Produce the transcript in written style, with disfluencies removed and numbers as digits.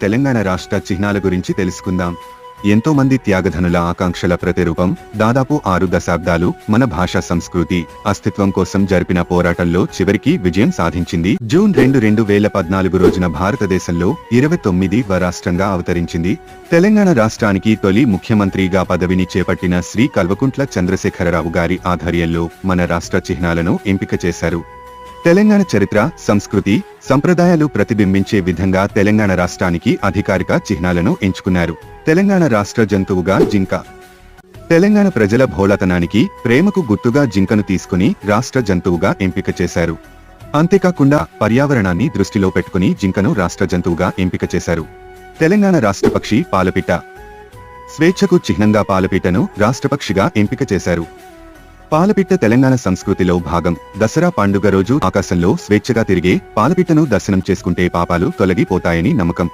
తెలంగాణ రాష్ట్ర చిహ్నాల గురించి తెలుసుకుందాం. ఎంతో మంది త్యాగధనుల ఆకాంక్షల ప్రతిరూపం, దాదాపు 6 దశాబ్దాలు మన భాషా సంస్కృతి అస్తిత్వం కోసం జరిపిన పోరాటంలో చివరికి విజయం సాధించింది. జూన్ 2, 2014 రోజున భారతదేశంలో 29వ రాష్ట్రంగా అవతరించింది. తెలంగాణ రాష్ట్రానికి తొలి ముఖ్యమంత్రిగా పదవిని చేపట్టిన శ్రీ కల్వకుంట్ల చంద్రశేఖరరావు గారి ఆధ్వర్యంలో మన రాష్ట్ర చిహ్నాలను ఎంపిక చేశారు. తెలంగాణ చరిత్ర, సంస్కృతి, సంప్రదాయాలు ప్రతిబింబించే విధంగా తెలంగాణ రాష్ట్రానికి అధికారిక చిహ్నాలను ఎంచుకున్నారు. తెలంగాణ రాష్ట్ర జంతువుగా జింక. తెలంగాణ ప్రజల భోళతనానికి, ప్రేమకు గుర్తుగా జింకను తీసుకుని రాష్ట్ర జంతువుగా ఎంపిక చేశారు. అంతేకాకుండా పర్యావరణాన్ని దృష్టిలో పెట్టుకుని జింకను రాష్ట్ర జంతువుగా ఎంపిక చేశారు. తెలంగాణ రాష్ట్ర పక్షి పాలపిట్ట. స్వేచ్ఛకు చిహ్నంగా పాలపిట్టను రాష్ట్రపక్షిగా ఎంపిక చేశారు. పాలపిట్ట తెలంగాణ సంస్కృతిలో భాగం. దసరా పండుగ రోజు ఆకాశంలో స్వేచ్ఛగా తిరిగే పాలపిట్టను దర్శనం చేసుకుంటే పాపాలు తొలగిపోతాయని నమ్మకం.